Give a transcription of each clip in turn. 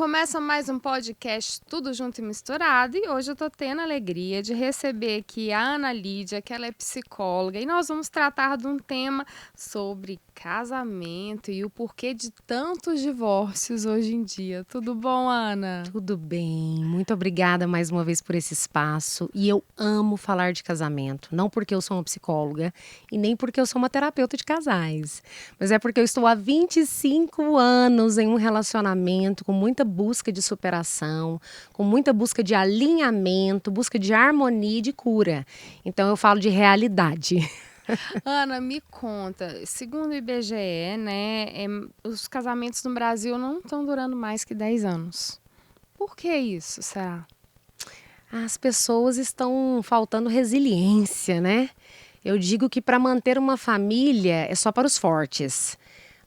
Começa mais um podcast Tudo Junto e Misturado e hoje eu tô tendo a alegria de receber aqui a Ana Lídia, que ela é psicóloga, e nós vamos tratar de um tema sobre casamento e o porquê de tantos divórcios hoje em dia. Tudo bom, Ana? Tudo bem, muito obrigada mais uma vez por esse espaço. E eu amo falar de casamento, não porque eu sou uma psicóloga e nem porque eu sou uma terapeuta de casais, mas é porque eu estou há 25 anos em um relacionamento com muita busca de superação, com muita busca de alinhamento, busca de harmonia e de cura. Então eu falo de realidade. Ana, me conta, segundo o IBGE, né, os casamentos no Brasil não estão durando mais que 10 anos. Por que isso, será? As pessoas estão faltando resiliência, né? Eu digo que para manter uma família é só para os fortes.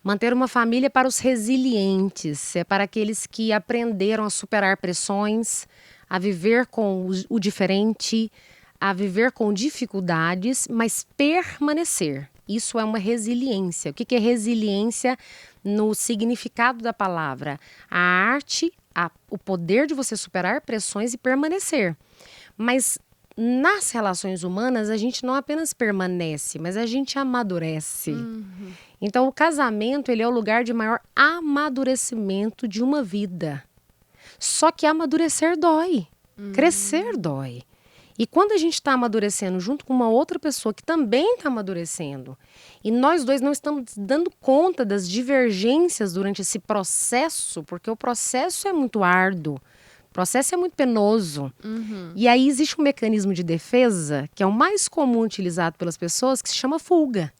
Manter uma família é para os resilientes, é para aqueles que aprenderam a superar pressões, a viver com o diferente, a viver com dificuldades, mas permanecer. Isso é uma resiliência. O que é resiliência no significado da palavra? A arte, o poder de você superar pressões e permanecer. Mas nas relações humanas, a gente não apenas permanece, mas a gente amadurece. Então, o casamento, ele é o lugar de maior amadurecimento de uma vida. Só que amadurecer dói. Crescer dói. E quando a gente está amadurecendo junto com uma outra pessoa que também está amadurecendo, e nós dois não estamos dando conta das divergências durante esse processo, porque o processo é muito árduo, o processo é muito penoso. E aí existe um mecanismo de defesa, que é o mais comum utilizado pelas pessoas, que se chama fuga.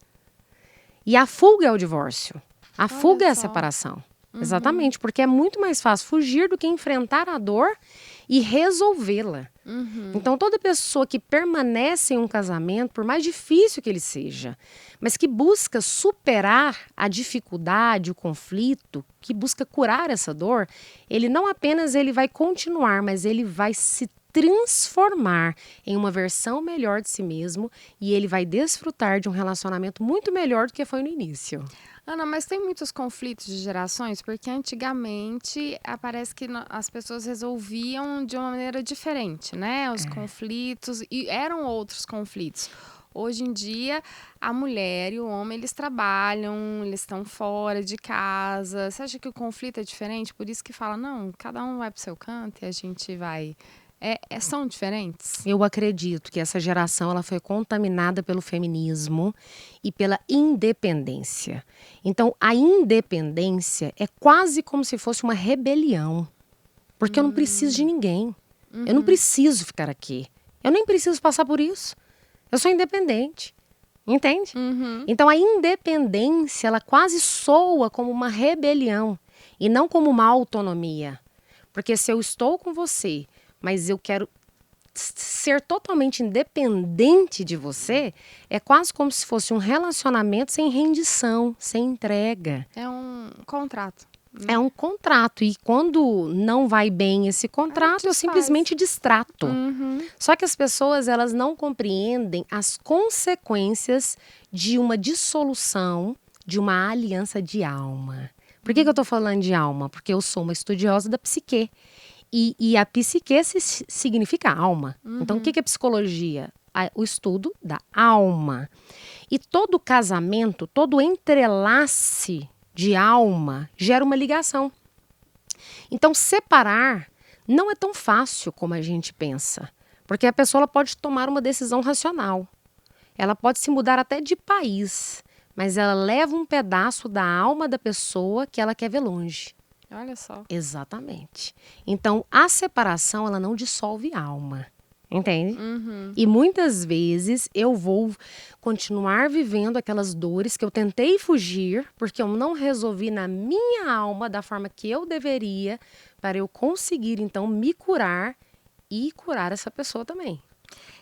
E a fuga é o divórcio. A fuga é a separação. Exatamente, porque é muito mais fácil fugir do que enfrentar a dor e resolvê-la. Então, toda pessoa que permanece em um casamento, por mais difícil que ele seja, mas que busca superar a dificuldade, o conflito, que busca curar essa dor, ele não apenas ele vai continuar, mas ele vai se transformar em uma versão melhor de si mesmo e ele vai desfrutar de um relacionamento muito melhor do que foi no início. Ana, mas tem muitos conflitos de gerações, porque antigamente parece que as pessoas resolviam de uma maneira diferente, né? Os conflitos, e eram outros conflitos. Hoje em dia, a mulher e o homem, eles trabalham, eles estão fora de casa. Você acha que o conflito é diferente? Por isso que fala, não, cada um vai pro seu canto e a gente vai... são diferentes? Eu acredito que essa geração ela foi contaminada pelo feminismo e pela independência. Então, a independência é quase como se fosse uma rebelião. Porque eu não preciso de ninguém. Eu não preciso ficar aqui. Eu nem preciso passar por isso. Eu sou independente. Entende? Então, a independência, ela quase soa como uma rebelião e não como uma autonomia. Porque se eu estou com você, mas eu quero ser totalmente independente de você, é quase como se fosse um relacionamento sem rendição, sem entrega. É um contrato. É um contrato e quando não vai bem esse contrato, eu simplesmente distrato. Só que as pessoas elas não compreendem as consequências de uma dissolução, de uma aliança de alma. Por que eu estou falando de alma? Porque eu sou uma estudiosa da psique. E a psique significa alma. Então, o que é psicologia? O estudo da alma. E todo casamento, todo entrelace de alma gera uma ligação. Então, separar não é tão fácil como a gente pensa. Porque a pessoa ela pode tomar uma decisão racional. Ela pode se mudar até de país. Mas ela leva um pedaço da alma da pessoa que ela quer ver longe. Olha só. Exatamente. Então, a separação, ela não dissolve a alma. Entende? E muitas vezes eu vou continuar vivendo aquelas dores que eu tentei fugir, porque eu não resolvi na minha alma da forma que eu deveria, para eu conseguir, então, me curar e curar essa pessoa também.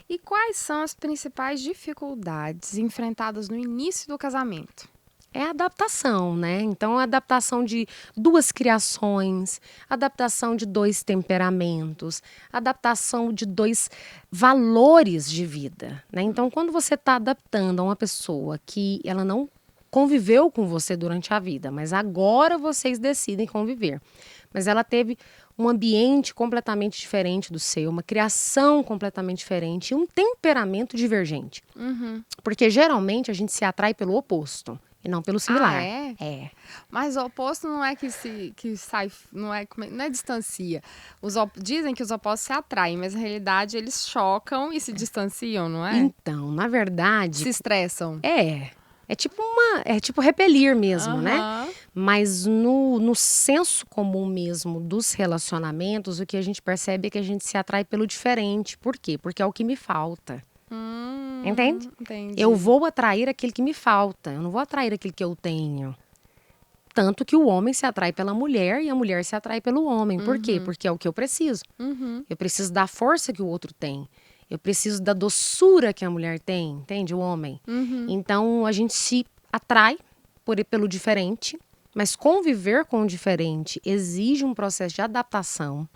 E quais são as principais dificuldades enfrentadas no início do casamento? É a adaptação, né? Então, a adaptação de duas criações, adaptação de dois temperamentos, adaptação de dois valores de vida, né? Então, quando você está adaptando a uma pessoa que ela não conviveu com você durante a vida, mas agora vocês decidem conviver. Mas ela teve um ambiente completamente diferente do seu, uma criação completamente diferente e um temperamento divergente. Porque geralmente a gente se atrai pelo oposto e não pelo similar. Ah, é? É. Mas o oposto não é que sai, não é distancia. Dizem que os opostos se atraem, mas na realidade eles chocam e se distanciam, não é? Então, na verdade, Se estressam. é tipo repelir mesmo, né? Aham. Mas no senso comum mesmo dos relacionamentos, o que a gente percebe é que a gente se atrai pelo diferente. Por quê? Porque é o que me falta. Entende? Entendi. Eu vou atrair aquilo que me falta, eu não vou atrair aquilo que eu tenho. Tanto que o homem se atrai pela mulher e a mulher se atrai pelo homem. Por quê? Porque é o que eu preciso. Eu preciso da força que o outro tem. Eu preciso da doçura que a mulher tem, entende? O homem. Então, a gente se atrai pelo diferente, mas conviver com o diferente exige um processo de adaptação,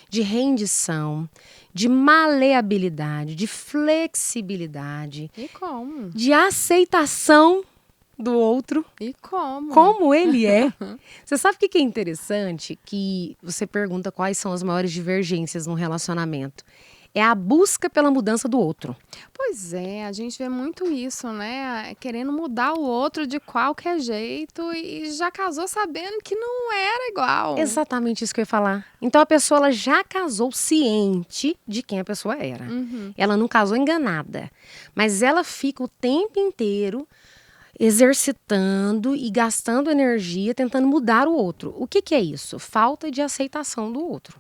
de rendição, de maleabilidade, de flexibilidade, E como? de aceitação do outro E como? como ele é. Você sabe o que é interessante? Que você pergunta quais são as maiores divergências num relacionamento. É a busca pela mudança do outro. Pois é, a gente vê muito isso, né? Querendo mudar o outro de qualquer jeito e já casou sabendo que não era igual. Exatamente isso que eu ia falar. Então a pessoa ela já casou ciente de quem a pessoa era. Ela não casou enganada. Mas ela fica o tempo inteiro exercitando e gastando energia tentando mudar o outro. O que é isso? Falta de aceitação do outro.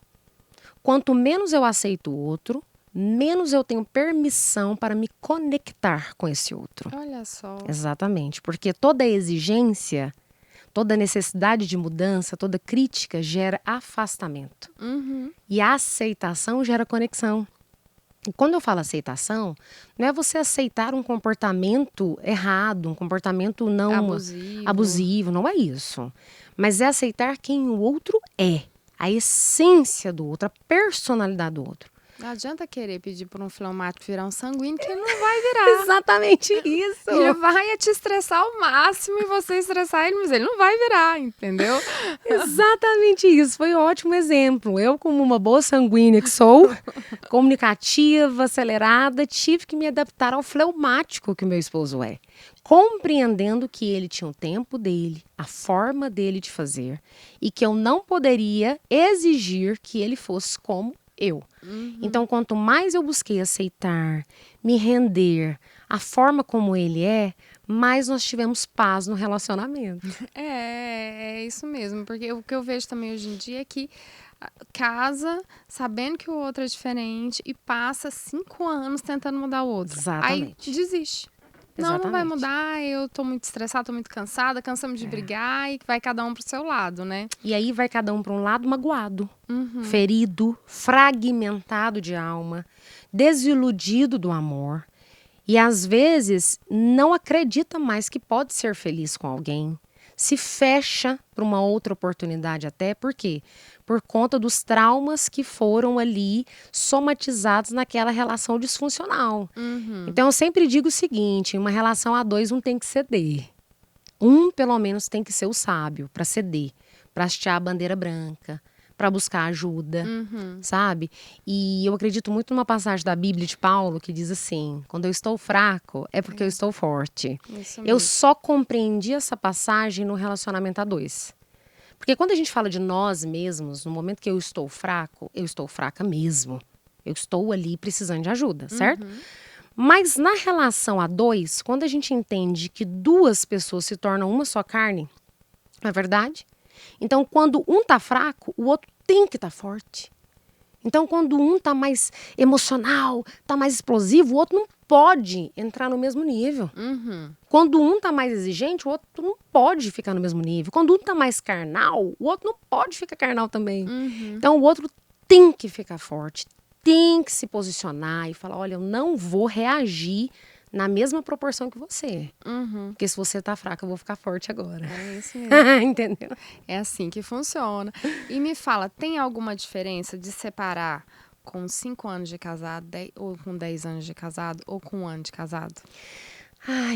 Quanto menos eu aceito o outro, menos eu tenho permissão para me conectar com esse outro. Olha só. Exatamente, porque toda exigência, toda necessidade de mudança, toda crítica gera afastamento. E a aceitação gera conexão. E quando eu falo aceitação, não é você aceitar um comportamento errado, um comportamento não abusivo, não é isso. Mas é aceitar quem o outro é, a essência do outro, a personalidade do outro. Não adianta querer pedir por um fleumático virar um sanguíneo, que ele não vai virar. Exatamente isso. Ele vai te estressar ao máximo e você estressar ele, mas ele não vai virar, entendeu? Exatamente isso. Foi um ótimo exemplo. Eu, como uma boa sanguínea que sou, comunicativa, acelerada, tive que me adaptar ao fleumático que o meu esposo é. Compreendendo que ele tinha o tempo dele, a forma dele de fazer e que eu não poderia exigir que ele fosse como eu. Então, quanto mais eu busquei aceitar, me render, a forma como ele é, mais nós tivemos paz no relacionamento. É isso mesmo, porque o que eu vejo também hoje em dia é que casa sabendo que o outro é diferente e passa 5 anos tentando mudar o outro. Exatamente. Aí desiste. Não vai mudar, eu tô muito estressada, tô muito cansada, cansamos de brigar e vai cada um pro seu lado, né? E aí vai cada um para um lado magoado, ferido, fragmentado de alma, desiludido do amor. E às vezes não acredita mais que pode ser feliz com alguém. Se fecha para uma outra oportunidade até, por quê? Por conta dos traumas que foram ali somatizados naquela relação disfuncional. Então eu sempre digo o seguinte, em uma relação a dois, um tem que ceder. Um, pelo menos, tem que ser o sábio para ceder, para hastear a bandeira branca, para buscar ajuda, sabe? E eu acredito muito numa passagem da Bíblia de Paulo que diz assim, quando eu estou fraco, é porque eu estou forte. Eu só compreendi essa passagem no relacionamento a dois. Porque quando a gente fala de nós mesmos, no momento que eu estou fraco, eu estou fraca mesmo. Eu estou ali precisando de ajuda, certo? Mas na relação a dois, quando a gente entende que duas pessoas se tornam uma só carne, não é verdade? Então, quando um tá fraco, o outro tem que estar forte. Então, quando um tá mais emocional, tá mais explosivo, o outro não pode entrar no mesmo nível. Quando um tá mais exigente, o outro não pode ficar no mesmo nível. Quando um tá mais carnal, o outro não pode ficar carnal também. Então, o outro tem que ficar forte, tem que se posicionar e falar, olha, eu não vou reagir na mesma proporção que você. Porque se você tá fraca, eu vou ficar forte agora. É isso mesmo. Entendeu? É assim que funciona. E me fala, tem alguma diferença de separar com 5 anos de casado, ou com 10 anos de casado, ou com 1 ano de casado?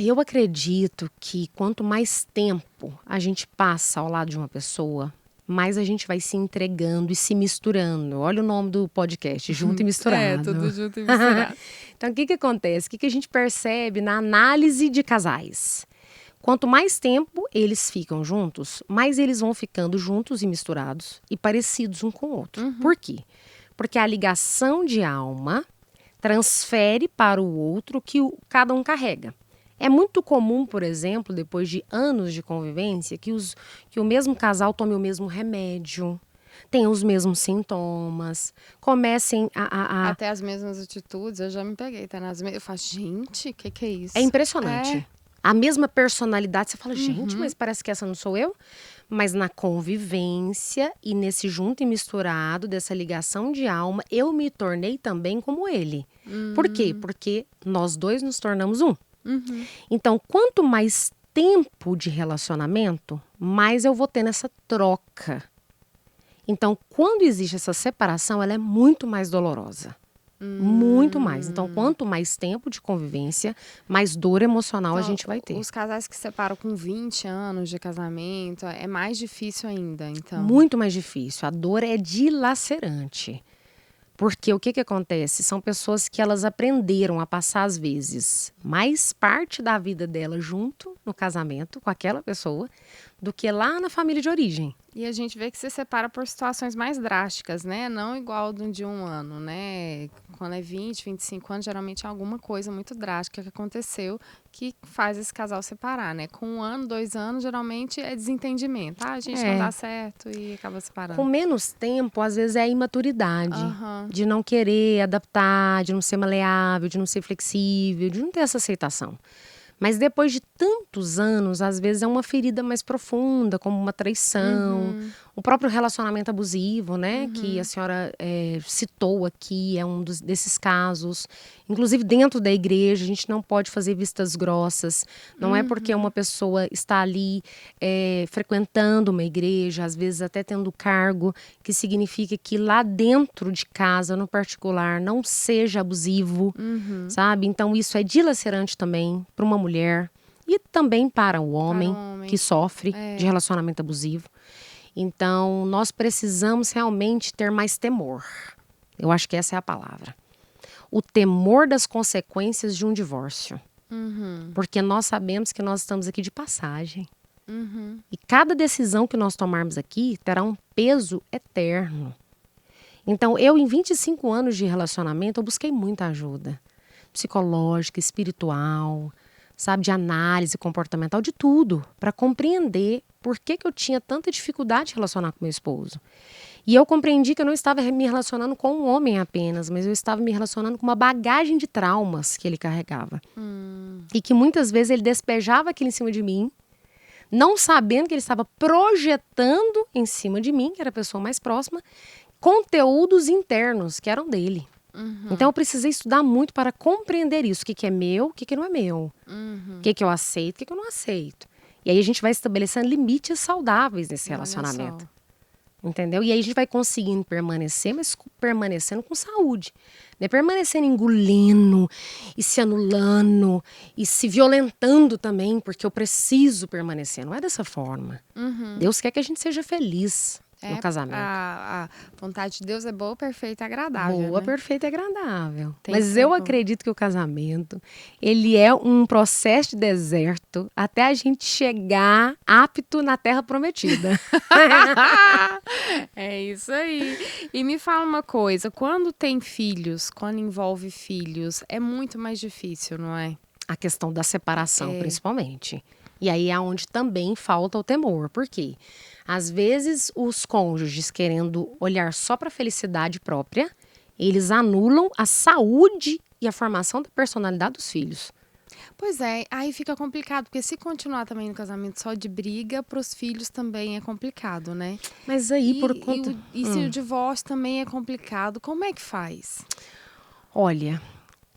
Eu acredito que quanto mais tempo a gente passa ao lado de uma pessoa, mais a gente vai se entregando e se misturando. Olha o nome do podcast, Junto e Misturado. Tudo junto e misturado. Então, o que acontece? O que a gente percebe na análise de casais? Quanto mais tempo eles ficam juntos, mais eles vão ficando juntos e misturados e parecidos um com o outro. Por quê? Porque a ligação de alma transfere para o outro o que cada um carrega. É muito comum, por exemplo, depois de anos de convivência, que o mesmo casal tome o mesmo remédio, tenham os mesmos sintomas, comecem Até as mesmas atitudes, eu já me peguei, tá? Eu falo, gente, o que é isso? É impressionante. A mesma personalidade, você fala, gente, mas parece que essa não sou eu. Mas na convivência e nesse junto e misturado, dessa ligação de alma, eu me tornei também como ele. Por quê? Porque nós dois nos tornamos um. Então, quanto mais tempo de relacionamento, mais eu vou ter nessa troca. Então, quando existe essa separação, ela é muito mais dolorosa. Muito mais. Então, quanto mais tempo de convivência, mais dor emocional a gente vai ter. Os casais que separam com 20 anos de casamento, é mais difícil ainda, então. Muito mais difícil. A dor é dilacerante. Porque o que acontece? São pessoas que elas aprenderam a passar, às vezes, mais parte da vida dela junto no casamento com aquela pessoa do que lá na família de origem. E a gente vê que se separa por situações mais drásticas, né? Não igual de um ano, né? Quando é 20, 25 anos, geralmente é alguma coisa muito drástica que aconteceu que faz esse casal separar, né? Com 1 ano, 2 anos, geralmente é desentendimento. A gente não dá certo e acaba separando. Com menos tempo, às vezes é a imaturidade. De não querer adaptar, de não ser maleável, de não ser flexível, de não ter essa aceitação. Mas depois de tantos anos, às vezes é uma ferida mais profunda, como uma traição, o próprio relacionamento abusivo, né? Que a senhora citou aqui, é um desses casos. Inclusive dentro da igreja, a gente não pode fazer vistas grossas. Não é porque uma pessoa está ali frequentando uma igreja, às vezes até tendo cargo, que significa que lá dentro de casa, no particular, não seja abusivo, sabe? Então isso é dilacerante também para uma mulher e também para o homem que sofre de relacionamento abusivo. Então, nós precisamos realmente ter mais temor. Eu acho que essa é a palavra. O temor das consequências de um divórcio. Porque nós sabemos que nós estamos aqui de passagem. E cada decisão que nós tomarmos aqui terá um peso eterno. Então, eu em 25 anos de relacionamento, eu busquei muita ajuda. Psicológica, espiritual, sabe, de análise comportamental, de tudo, para compreender por que eu tinha tanta dificuldade de relacionar com meu esposo. E eu compreendi que eu não estava me relacionando com um homem apenas, mas eu estava me relacionando com uma bagagem de traumas que ele carregava. E que muitas vezes ele despejava aquilo em cima de mim, não sabendo que ele estava projetando em cima de mim, que era a pessoa mais próxima, conteúdos internos que eram dele. Então eu precisei estudar muito para compreender isso. O que é meu, o que não é meu. O que eu aceito, o que eu não aceito. E aí a gente vai estabelecendo limites saudáveis nesse relacionamento. Entendeu? E aí a gente vai conseguindo permanecer, mas permanecendo com saúde. Não é permanecendo engolindo e se anulando e se violentando também, porque eu preciso permanecer. Não é dessa forma. Deus quer que a gente seja feliz no casamento. A vontade de Deus é boa, perfeita e agradável. Boa, né? perfeita e agradável. Tem Mas que ser eu bom. acredito que o casamento, ele é um processo de deserto até a gente chegar apto na terra prometida. É isso aí. E me fala uma coisa, quando tem filhos, quando envolve filhos, é muito mais difícil, não é? A questão da separação, principalmente. E aí é onde também falta o temor. Por quê? Às vezes, os cônjuges querendo olhar só para a felicidade própria, eles anulam a saúde e a formação da personalidade dos filhos. Pois é, aí fica complicado, porque se continuar também no casamento só de briga, para os filhos também é complicado, né? Mas aí, por conta... E se o divórcio também é complicado, como é que faz? Olha,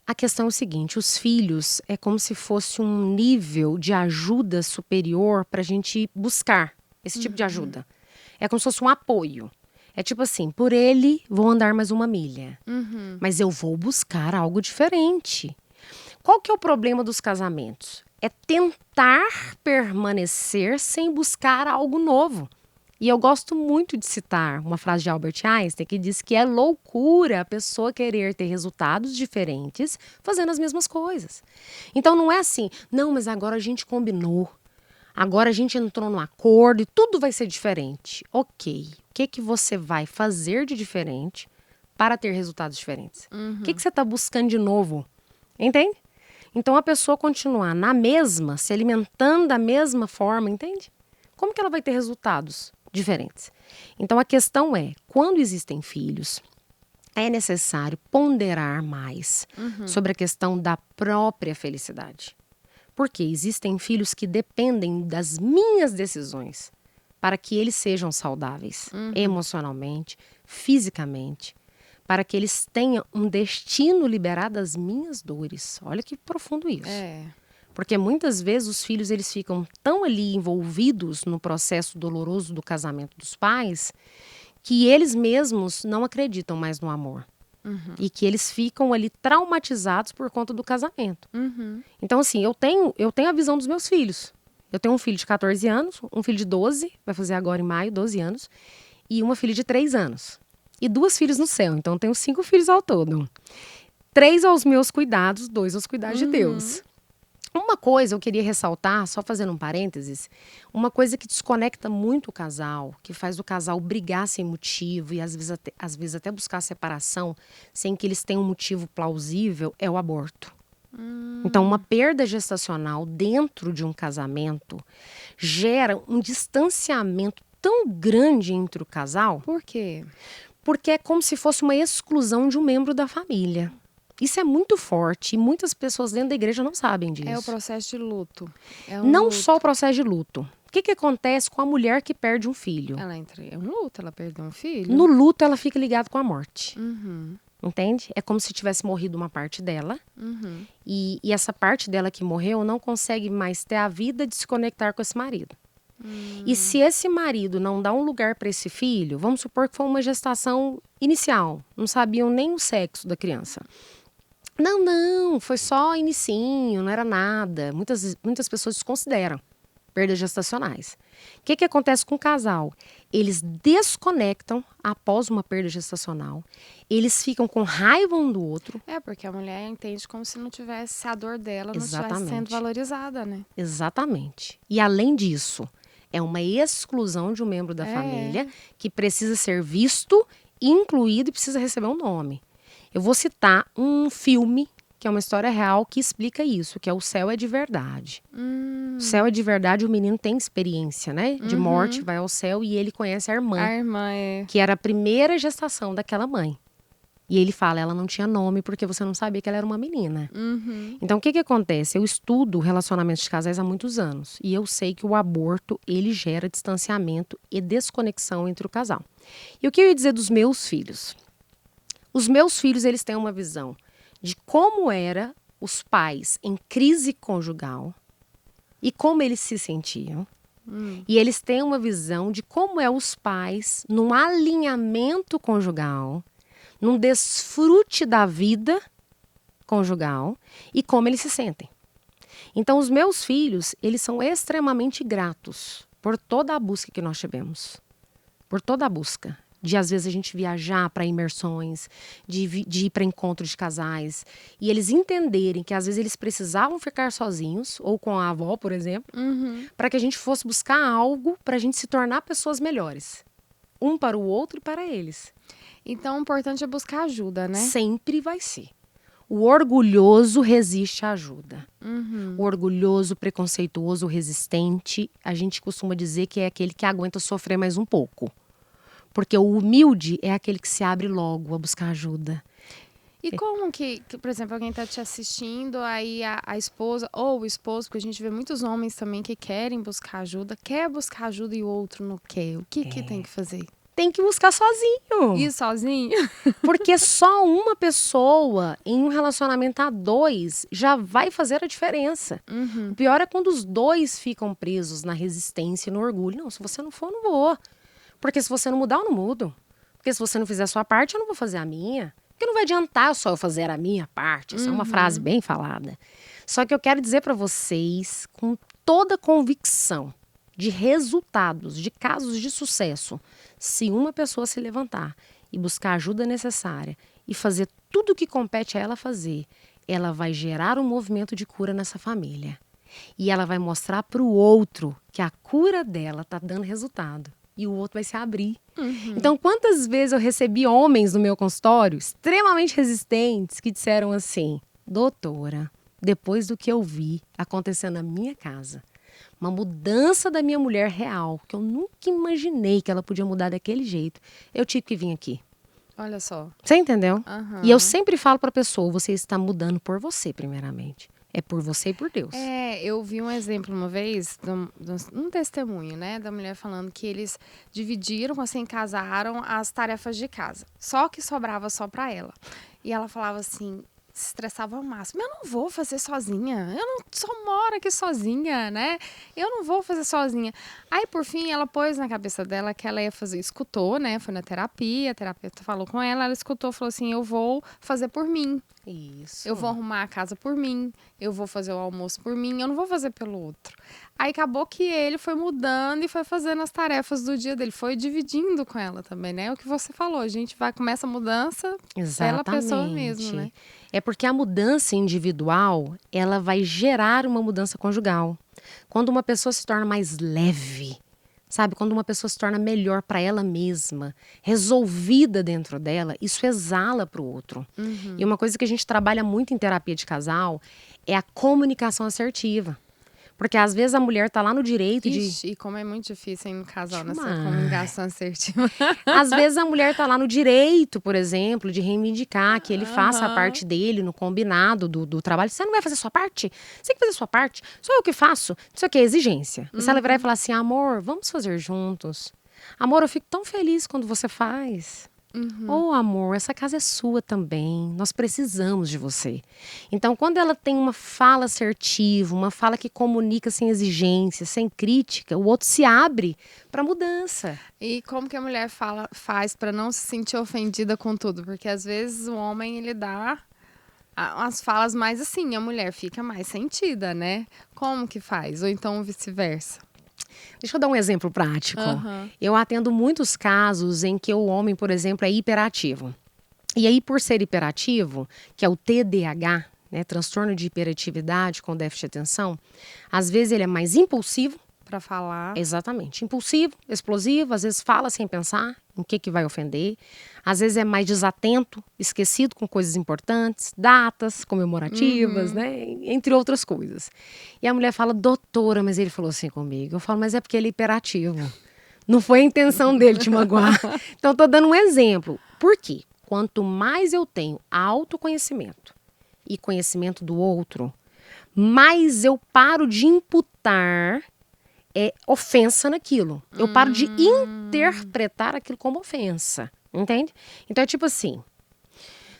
a questão é o seguinte, os filhos é como se fosse um nível de ajuda superior para a gente buscar esse tipo de ajuda. É como se fosse um apoio. É tipo assim, por ele vou andar mais 1 milha, mas eu vou buscar algo diferente. Qual que é o problema dos casamentos? É tentar permanecer sem buscar algo novo. E eu gosto muito de citar uma frase de Albert Einstein que diz que é loucura a pessoa querer ter resultados diferentes fazendo as mesmas coisas. Então não é assim, não, mas agora a gente combinou, agora a gente entrou num acordo e tudo vai ser diferente. Ok, o que você vai fazer de diferente para ter resultados diferentes? O que você está buscando de novo? Entende? Então a pessoa continuar na mesma, se alimentando da mesma forma, entende? Como que ela vai ter resultados diferentes? Então a questão é, quando existem filhos, é necessário ponderar mais sobre a questão da própria felicidade. Porque existem filhos que dependem das minhas decisões para que eles sejam saudáveis, emocionalmente, fisicamente, para que eles tenham um destino liberado das minhas dores. Olha que profundo isso. Porque muitas vezes os filhos eles ficam tão ali envolvidos no processo doloroso do casamento dos pais que eles mesmos não acreditam mais no amor. E que eles ficam ali traumatizados por conta do casamento. Então, assim, eu tenho a visão dos meus filhos. Eu tenho um filho de 14 anos, um filho de 12, vai fazer agora em maio, 12 anos, e uma filha de 3 anos. E 2 filhos no céu, então eu tenho 5 filhos ao todo. 3 aos meus cuidados, 2 aos cuidados de Deus. Uma coisa eu queria ressaltar, só fazendo um parênteses, uma coisa que desconecta muito o casal, que faz o casal brigar sem motivo e às vezes até buscar separação sem que eles tenham um motivo plausível, é o aborto. Então, uma perda gestacional dentro de um casamento gera um distanciamento tão grande entre o casal. Por quê? Porque é como se fosse uma exclusão de um membro da família. Isso é muito forte e muitas pessoas dentro da igreja não sabem disso. É o processo de luto. Não só o processo de luto. O que acontece com a mulher que perde um filho? Ela entra em um luto, ela perdeu um filho. No luto, ela fica ligada com a morte. Entende? É como se tivesse morrido uma parte dela. E essa parte dela que morreu não consegue mais ter a vida de se conectar com esse marido. E se esse marido não dá um lugar para esse filho, vamos supor que foi uma gestação inicial, não sabiam nem o sexo da criança. Não, foi só inicinho, não era nada. Muitas pessoas desconsideram perdas gestacionais. O que acontece com o casal? Eles desconectam após uma perda gestacional, eles ficam com raiva um do outro. Porque a mulher entende como se não tivesse a dor dela, não Exatamente. estivesse sendo valorizada, né? Exatamente. E além disso, é uma exclusão de um membro da família que precisa ser visto, incluído e precisa receber um nome. Eu vou citar um filme, que é uma história real, que explica isso, que é O Céu é de Verdade. O Céu é de Verdade, o menino tem experiência, né? De morte, vai ao céu e ele conhece a irmã. A irmã que era a primeira gestação daquela mãe. E ele fala, ela não tinha nome porque você não sabia que ela era uma menina. Então, o que acontece? Eu estudo relacionamentos de casais há muitos anos. E eu sei que o aborto, ele gera distanciamento e desconexão entre o casal. E o que eu ia dizer dos meus filhos? Os meus filhos, eles têm uma visão de como era os pais em crise conjugal e como eles se sentiam. E eles têm uma visão de como é os pais num alinhamento conjugal, num desfrute da vida conjugal e como eles se sentem. Então, os meus filhos, eles são extremamente gratos por toda a busca que nós tivemos. Por toda a busca. De, às vezes, a gente viajar para imersões, de ir para encontros de casais. E eles entenderem que, às vezes, eles precisavam ficar sozinhos, ou com a avó, por exemplo, para que a gente fosse buscar algo para a gente se tornar pessoas melhores. Um para o outro e para eles. Então, o importante é buscar ajuda, né? Sempre vai ser. O orgulhoso resiste à ajuda. O orgulhoso, preconceituoso, resistente, a gente costuma dizer que é aquele que aguenta sofrer mais um pouco. Porque o humilde é aquele que se abre logo a buscar ajuda. E como que, por exemplo, alguém está te assistindo, aí a esposa ou o esposo, porque a gente vê muitos homens também que querem buscar ajuda, quer buscar ajuda e o outro não quer. O que tem que fazer? Tem que buscar sozinho. Ir sozinho? Porque só uma pessoa em um relacionamento a 2 já vai fazer a diferença. O pior é quando os 2 ficam presos na resistência e no orgulho. Não, se você não for, eu não vou. Porque se você não mudar, eu não mudo. Porque se você não fizer a sua parte, eu não vou fazer a minha. Porque não vai adiantar só eu fazer a minha parte. Essa é uma frase bem falada. Só que eu quero dizer para vocês, com toda convicção, de resultados, de casos de sucesso, se uma pessoa se levantar e buscar a ajuda necessária e fazer tudo o que compete a ela fazer, ela vai gerar um movimento de cura nessa família. E ela vai mostrar para o outro que a cura dela está dando resultado. E o outro vai se abrir. Então, quantas vezes eu recebi homens no meu consultório, extremamente resistentes, que disseram assim: doutora, depois do que eu vi acontecendo na minha casa, uma mudança da minha mulher real, que eu nunca imaginei que ela podia mudar daquele jeito, eu tive que vir aqui. Olha só. Você entendeu? Aham. E eu sempre falo para a pessoa, você está mudando por você, primeiramente. É por você e por Deus. Eu vi um exemplo uma vez, um testemunho, né, da mulher falando que eles dividiram, assim, casaram as tarefas de casa. Só que sobrava só para ela. E ela falava assim, se estressava ao máximo. Eu não vou fazer sozinha. Eu não só moro aqui sozinha, né? Eu não vou fazer sozinha. Aí, por fim, ela pôs na cabeça dela que ela ia fazer, escutou, né? Foi na terapia, a terapeuta falou com ela escutou, falou assim, eu vou fazer por mim. Isso. Eu vou arrumar a casa por mim, eu vou fazer o almoço por mim, eu não vou fazer pelo outro. Aí acabou que ele foi mudando e foi fazendo as tarefas do dia dele, foi dividindo com ela também, né? O que você falou, a gente começa a mudança pela pessoa mesmo, né? É porque a mudança individual, ela vai gerar uma mudança conjugal. Quando uma pessoa se torna mais leve, sabe? Quando uma pessoa se torna melhor para ela mesma, resolvida dentro dela, isso exala para o outro. E uma coisa que a gente trabalha muito em terapia de casal é a comunicação assertiva. Porque às vezes a mulher tá lá no direito Ixi, e como é muito difícil em um casal nessa Demais. comunicação assertiva. Às vezes a mulher tá lá no direito, por exemplo, de reivindicar que ele faça a parte dele no combinado do trabalho. Você não vai fazer a sua parte? Você tem que fazer a sua parte. Sou eu que faço. Isso aqui é exigência. E se ela virar e falar assim, amor, vamos fazer juntos. Amor, eu fico tão feliz quando você faz. Oh, amor, essa casa é sua também. Nós precisamos de você. Então, quando ela tem uma fala assertiva, uma fala que comunica sem exigência, sem crítica, o outro se abre para mudança. E como que a mulher faz para não se sentir ofendida com tudo? Porque às vezes o homem, ele dá as falas mais assim, a mulher fica mais sentida, né? Como que faz? Ou então vice-versa? Deixa eu dar um exemplo prático. Eu atendo muitos casos em que o homem, por exemplo, é hiperativo. E aí, por ser hiperativo, que é o TDAH, né, transtorno de hiperatividade com déficit de atenção, às vezes ele é mais impulsivo. Para falar. Exatamente. Impulsivo, explosivo, às vezes fala sem pensar em que vai ofender. Às vezes é mais desatento, esquecido com coisas importantes, datas comemorativas, né? Entre outras coisas. E a mulher fala, doutora, mas ele falou assim comigo. Eu falo, mas é porque ele é hiperativo. Não foi a intenção dele te magoar. Então, eu tô dando um exemplo. Por quê? Quanto mais eu tenho autoconhecimento e conhecimento do outro, mais eu paro de imputar ofensa naquilo. Eu paro de interpretar aquilo como ofensa, entende? Então é tipo assim,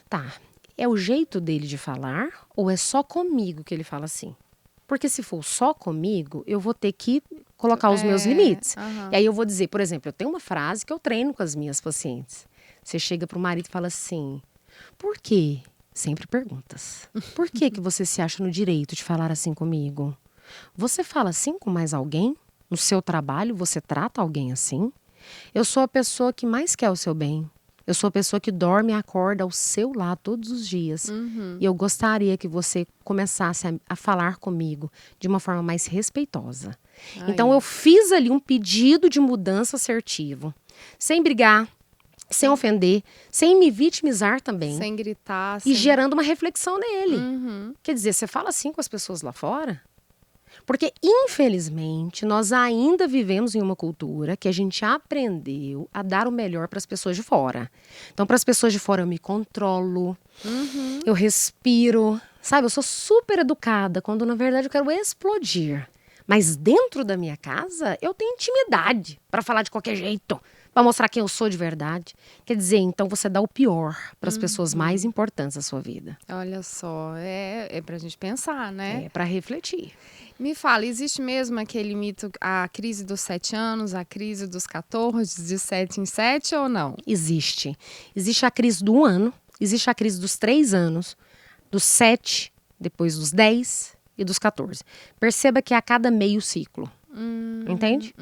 tá, é o jeito dele de falar ou é só comigo que ele fala assim? Porque se for só comigo, eu vou ter que colocar os meus limites. E aí eu vou dizer, por exemplo, eu tenho uma frase que eu treino com as minhas pacientes. Você chega pro marido e fala assim, por quê? Sempre perguntas. Por que você se acha no direito de falar assim comigo? Você fala assim com mais alguém? No seu trabalho, você trata alguém assim? Eu sou a pessoa que mais quer o seu bem. Eu sou a pessoa que dorme e acorda ao seu lado todos os dias. E eu gostaria que você começasse a falar comigo de uma forma mais respeitosa. Então, eu fiz ali um pedido de mudança assertivo. Sem brigar, sem ofender, sem me vitimizar também. Sem gritar. E gerando uma reflexão nele. Quer dizer, você fala assim com as pessoas lá fora? Porque, infelizmente, nós ainda vivemos em uma cultura que a gente aprendeu a dar o melhor para as pessoas de fora. Então, para as pessoas de fora, eu me controlo, eu respiro, sabe? Eu sou super educada, quando, na verdade, eu quero explodir. Mas dentro da minha casa, eu tenho intimidade para falar de qualquer jeito, para mostrar quem eu sou de verdade. Quer dizer, então, você dá o pior para as pessoas mais importantes da sua vida. Olha só, é para a gente pensar, né? É para refletir. Me fala, existe mesmo aquele mito, a crise dos 7 anos, a crise dos 14, de 7 em 7 ou não? Existe. Existe a crise do 1 ano, Existe a crise dos 3 anos, dos 7, depois dos 10 e dos 14. Perceba que é a cada meio ciclo. Entende?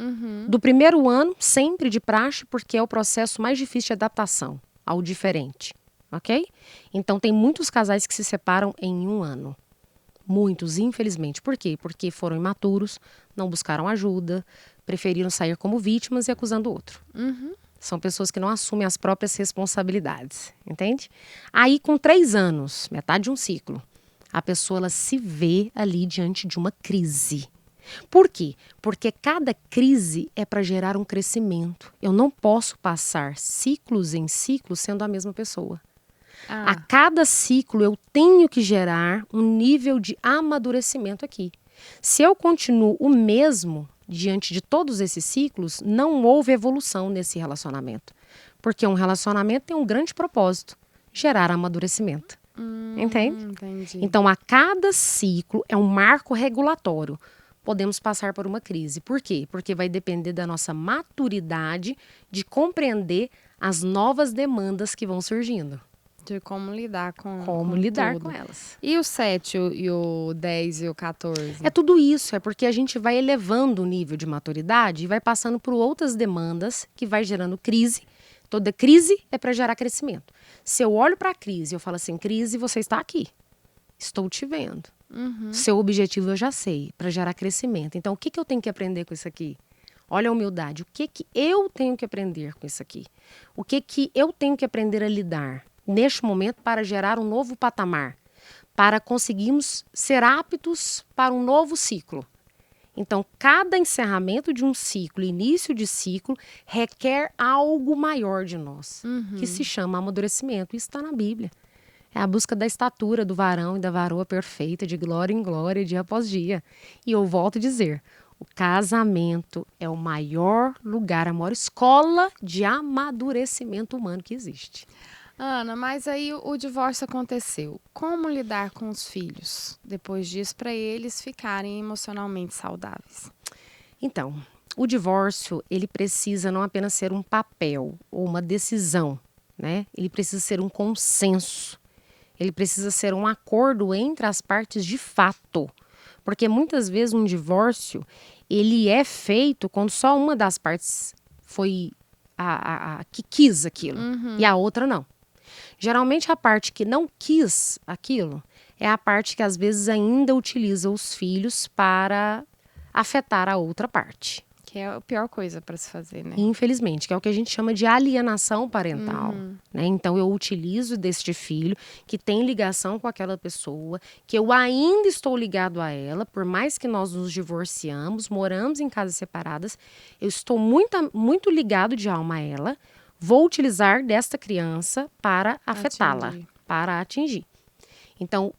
Do primeiro ano, sempre de praxe, porque é o processo mais difícil de adaptação ao diferente. Ok? Então, tem muitos casais que se separam em 1 ano. Muitos, infelizmente. Por quê? Porque foram imaturos, não buscaram ajuda, preferiram sair como vítimas e acusando o outro. São pessoas que não assumem as próprias responsabilidades, entende? Aí, com 3 anos, metade de um ciclo, a pessoa ela se vê ali diante de uma crise. Por quê? Porque cada crise é para gerar um crescimento. Eu não posso passar ciclos em ciclos sendo a mesma pessoa. A cada ciclo eu tenho que gerar um nível de amadurecimento aqui. Se eu continuo o mesmo diante de todos esses ciclos, não houve evolução nesse relacionamento. Porque um relacionamento tem um grande propósito, gerar amadurecimento. Entende? Entendi. Então, a cada ciclo é um marco regulatório. Podemos passar por uma crise. Por quê? Porque vai depender da nossa maturidade de compreender as novas demandas que vão surgindo. De como lidar com Como lidar tudo. com elas. E o 7, e o 10 e o 14? É tudo isso, é porque a gente vai elevando o nível de maturidade e vai passando por outras demandas que vai gerando crise. Toda crise é para gerar crescimento. Se eu olho para a crise e eu falo assim, crise, você está aqui. Estou te vendo. Seu objetivo eu já sei, para gerar crescimento. Então, o que eu tenho que aprender com isso aqui? Olha a humildade. O que eu tenho que aprender com isso aqui? O que eu tenho que aprender a lidar neste momento para gerar um novo patamar? Para conseguirmos ser aptos para um novo ciclo. Então, cada encerramento de um ciclo, início de ciclo, requer algo maior de nós, que se chama amadurecimento. Isso está na Bíblia. É a busca da estatura do varão e da varoa perfeita, de glória em glória, dia após dia. E eu volto a dizer, o casamento é o maior lugar, a maior escola de amadurecimento humano que existe. Ana, mas aí o divórcio aconteceu. Como lidar com os filhos depois disso para eles ficarem emocionalmente saudáveis? Então, o divórcio, ele precisa não apenas ser um papel ou uma decisão, né? Ele precisa ser um consenso. Ele precisa ser um acordo entre as partes de fato. Porque muitas vezes um divórcio, ele é feito quando só uma das partes foi a que quis aquilo e a outra não. Geralmente a parte que não quis aquilo é a parte que às vezes ainda utiliza os filhos para afetar a outra parte. Que é a pior coisa para se fazer, né? Infelizmente, que é o que a gente chama de alienação parental. Né? Então, eu utilizo deste filho que tem ligação com aquela pessoa, que eu ainda estou ligado a ela, por mais que nós nos divorciamos, moramos em casas separadas, eu estou muito ligado de alma a ela, vou utilizar desta criança para afetá-la, para atingir. Então,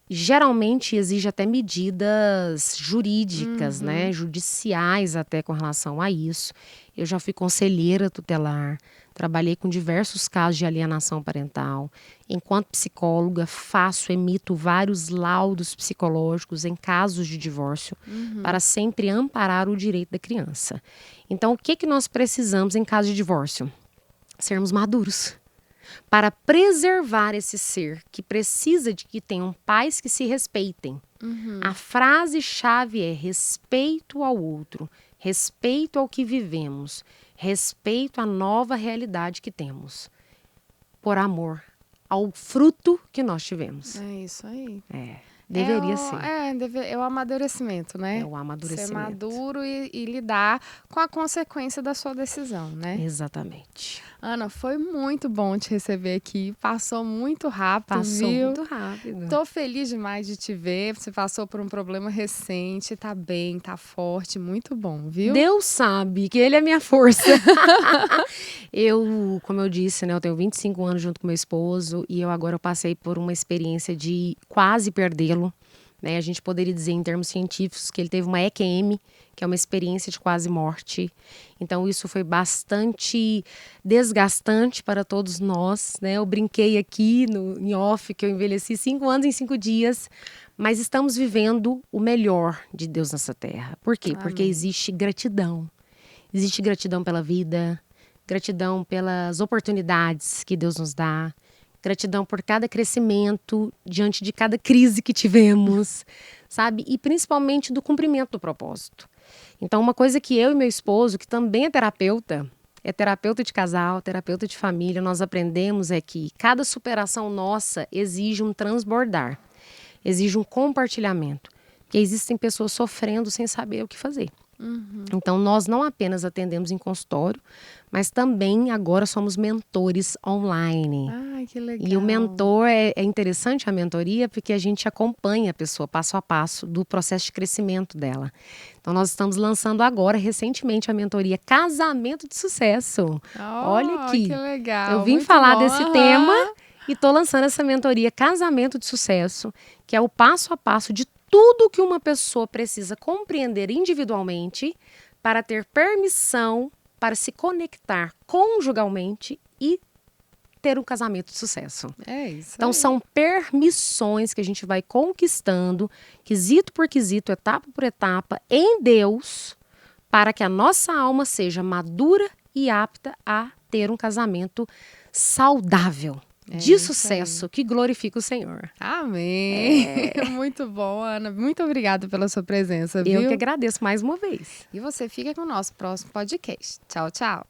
geralmente exige até medidas jurídicas, né, judiciais até com relação a isso. Eu já fui conselheira tutelar, trabalhei com diversos casos de alienação parental. Enquanto psicóloga, emito vários laudos psicológicos em casos de divórcio para sempre amparar o direito da criança. Então, o que nós precisamos em caso de divórcio? Sermos maduros. Para preservar esse ser que precisa de que tenham pais que se respeitem. A frase-chave é respeito ao outro, respeito ao que vivemos, respeito à nova realidade que temos. Por amor ao fruto que nós tivemos. É isso aí. Deveria ser. É o amadurecimento, né? É o amadurecimento. Ser maduro e lidar com a consequência da sua decisão, né? Exatamente. Ana, foi muito bom te receber aqui. Passou muito rápido, Passou viu? muito rápido. Tô feliz demais de te ver. Você passou por um problema recente, tá bem, tá forte, muito bom, viu? Deus sabe que ele é minha força. Como eu disse, né, eu tenho 25 anos junto com meu esposo e eu passei por uma experiência de quase perdê-lo. Né? A gente poderia dizer em termos científicos que ele teve uma EQM, que é uma experiência de quase morte. Então isso foi bastante desgastante para todos nós. Né? Eu brinquei aqui em off que eu envelheci 5 anos em 5 dias, mas estamos vivendo o melhor de Deus nessa terra. Por quê? Amém. Porque existe gratidão. Existe gratidão pela vida, gratidão pelas oportunidades que Deus nos dá, Gratidão por cada crescimento, diante de cada crise que tivemos, sabe? E principalmente do cumprimento do propósito. Então, uma coisa que eu e meu esposo, que também é terapeuta de casal, terapeuta de família, nós aprendemos é que cada superação nossa exige um transbordar, exige um compartilhamento. Porque existem pessoas sofrendo sem saber o que fazer. Então, nós não apenas atendemos em consultório, mas também agora somos mentores online. Ai, que legal. E o mentor, é interessante a mentoria, porque a gente acompanha a pessoa passo a passo do processo de crescimento dela. Então, nós estamos lançando agora, recentemente, a mentoria Casamento de Sucesso. Olha aqui. Que legal. Eu vim Muito falar bom. desse tema e estou lançando essa mentoria Casamento de Sucesso, que é o passo a passo de tudo que uma pessoa precisa compreender individualmente para ter permissão para se conectar conjugalmente e ter um casamento de sucesso. É isso. Então, são permissões que a gente vai conquistando, quesito por quesito, etapa por etapa, em Deus, para que a nossa alma seja madura e apta a ter um casamento saudável. De sucesso, que glorifica o Senhor. Amém. Muito bom, Ana. Muito obrigada pela sua presença, viu? Eu que agradeço mais uma vez. E você fica com o nosso próximo podcast. Tchau, tchau.